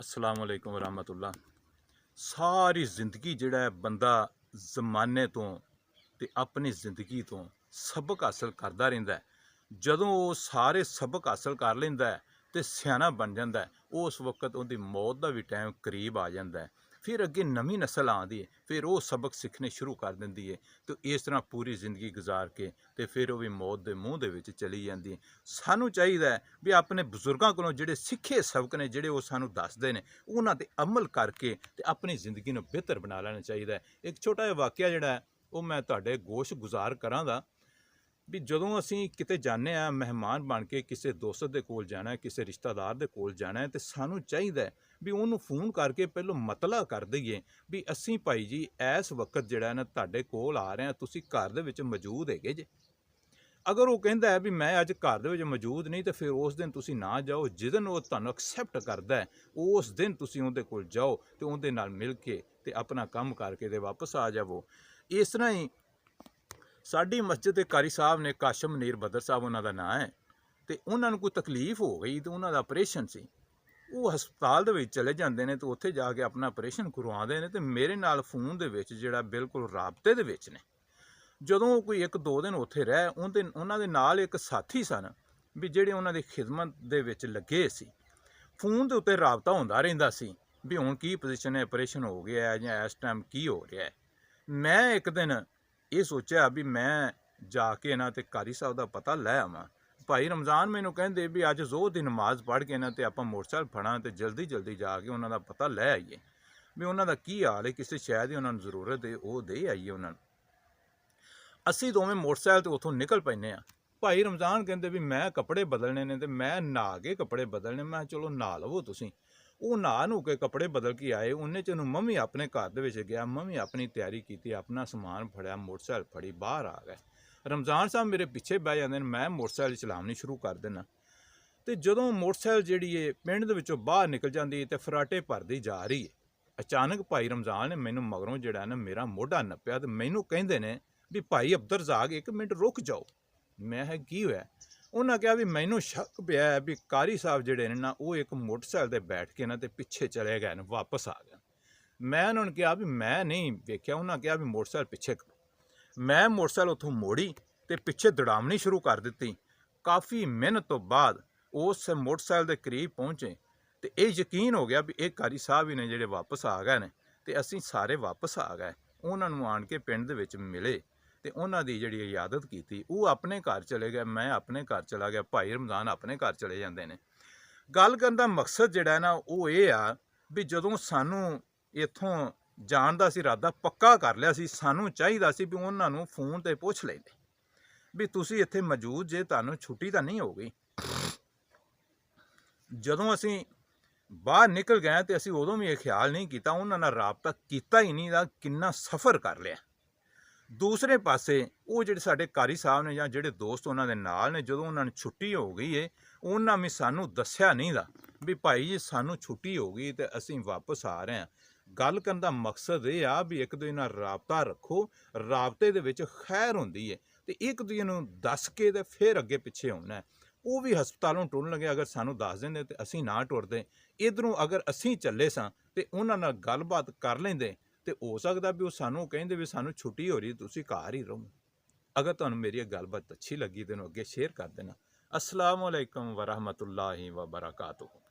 अस्सलाम वालेकुम रहमतुल्लाह। सारी जिंदगी जिहड़ा बंदा जमाने तो ते अपनी जिंदगी तो सबक हासिल करता रहिंदा है। जदों वो सारे सबक हासिल कर लैंदा है ते सियाना बन जाता है, उस वक्त उहदी मौत का भी टाइम करीब आ जाता है। फिर अगे नवी नस्ल आती है, फिर वो सबक सीखने शुरू कर देंदी है। तो इस तरह पूरी जिंदगी गुजार के ते फिर वो भी मौत के मूँह दे विच चली जाती है। सानू चाहिए भी अपने बजुर्गों कोलों जिहड़े सिखे सबक ने, जिहड़े वो सानू दसदे ने, उन्हां ते अमल करके ते अपनी जिंदगी नूं बेहतर बना लेना चाहिए। एक छोटा जिहा वाकिया जिहड़ा है वो मैं तुहाडे गोश गुजार करांगा भी जदों असीं किते जाने आ, मेहमान बन के किसी दोस्त दे कोल जाना है, किसी रिश्तेदार दे कोल जाना है, तो सानू चाहिए भी उन्होंने फोन करके पहलों मतला कर दईए भी असीं भाई जी इस वक्त जिहड़ा ना तुहाडे कोल आ रहे हैं, तुसीं घर दे विच मौजूद हैगे जे। अगर वो कहता है भी मैं अज घर दे विच मौजूद नहीं, तो फिर उस दिन तुसीं ना जाओ। जिस दिन वो तुहानूं एक्सैप्ट करता है उस दिन तुसीं उहदे कोल जाओ तो उहदे नाल मिल के ते अपना काम करके ते वापस आ जावो। इस तरह ही साडी मस्जिद के कारी साहब ने, काशम मनीर बदर साहब उन्हों का नाम है, तो उन्होंने कोई तकलीफ हो गई तो उन्हों का ऑपरेशन सी, वो हस्पताल दे विच चले जाते हैं तो उत्थे जाके अपना ऑपरेशन करवाते हैं। तो मेरे नाल फोन दे विच जिहड़ा बिल्कुल राबते दे विच ने। जदों कोई एक दो दिन उत्थे रह, उन्हों दे नाल एक साथी सन भी जिहड़े उन्हों दी खिदमत दे विच लगे सी। फोन के उत्ते राबता होंदा रहिंदा सी भी हुण की पोजीशन है, ऑपरेशन हो गया है जां इस टाइम की हो रहा है। मैं एक दिन ये सोचा भी मैं जाके ना ते कारी साहब का पता लै आवां। भाई रमज़ान मैनू कहिंदे भी अज जोर की नमाज पढ़ के ना ते आपां मोटरसाइकिल फड़ां ते जल्दी जल्दी जाके उन्हां दा पता लै आईए भी उन्हां दा की हाल है, किसी शै दी उन्हां नूं जरूरत है, वो दे आईए उन्हां नूं। असीं दोवें मोटरसाइकिल ते उत्थों निकल पैने आ। भाई रमज़ान कहते भी मैं कपड़े बदलने ने, तो मैं नहा के कपड़े बदलने। मैं चलो नहा लवो तुसीं। वो नहा नू के कपड़े बदल के आए, उन्हें चनू मम्मी अपने घर दे विच गया, मम्मी अपनी तैयारी की, अपना समान फड़िया, मोटरसाइकिल फड़ी बाहर आ गए। रमज़ान साहब मेरे पिछे बह जाते हैं, मैं मोटरसाइकिल चलावनी शुरू कर देना। तो जदों मोटरसाइकिल जिहड़ी है पिंड दे विचों बाहर निकल जाती है तो फराटे भरदी जा रही है, अचानक भाई रमज़ान ने मैनू मगरों जिहड़ा ना मेरा मोढा नप्पिया तो मैनू कहिंदे ने भी भाई अब्दुल रज़ाक एक मिनट रुक जाओ। मैं है की होया? उन्हें कहा भी मैनू शक पिया है भी कारी साहब जिहड़े ने ना वो एक मोटरसाइकिल ते बैठ के ना ते पिछे चले गए ने, वापस आ गए। मैं उन्होंने कहा भी मैं नहीं वेख्या। उन्हें कहा भी मोटरसाइकिल पिछे करो। मैं मोटरसाइकिल उत्थों मोड़ी ते पिछे दड़ावनी शुरू कर दी। काफ़ी मेहनत तो बाद उस मोटरसाइकिल के करीब पहुँचे तो ये यकीन हो गया भी ये कारी साहब ही ने जिहड़े वापस आ गए ने। तो असीं सारे वापस आ गए, उन्होंने आण के पिंड दे विच मिले तो उन्हों की जिहड़ी इजादत की। वो अपने घर चले गए, मैं अपने घर चला गया, भाई रमज़ान अपने घर चले जाते हैं। गल करन दा मकसद जिहड़ा ना वो ये आ भी जदों सानू इत्थों जाण दा इरादा पक्का कर लिया सी, सानू चाहिदा सी भी उन्हां नूं फोन ते पुछ लैंदे भी तुसीं इत्थे मौजूद जे, तुहानूं छुट्टी तां नहीं हो गई। जदों असीं बाहर निकल गए तो असीं उदों भी ये ख्याल नहीं किया, उन्हां नाल राबता किया ही नहीं दा किन्ना सफ़र कर लिया। दूसरे पासे वो जिहड़े साडे कारी साहब ने जां जिहड़े दोस्त उन्हां दे नाल ने, जदों उन्हां नूं छुट्टी हो गई है उन्हां भी सानू दस्सिया नहीं दा भी भाई जी सानू छुट्टी हो गई तो असीं वापस आ रहे हैं। गल करन दा मकसद ये आ भी एक दूजे नाल राबता रखो, राबते दे विच खैर हुंदी है ते एक दूजे नूं दस के ते फिर अगे पिछे होना है। वो भी हस्पतालों टुरन लगे अगर सानू दस देंदे ते असीं ना टुरदे। इधरों अगर असीं चले सां ते उन्हां नाल गलबात कर लैंदे तो हो सकता भी वो सानू कहिंदे भी सानू छुट्टी हो रही, तुसीं घर ही रहो। अगर तुहानूं मेरी गलबात अच्छी लगी तो अगे शेयर कर देना। अस्सलाम वालेकुम वरहमतुल्लाहि वबरकातुहू।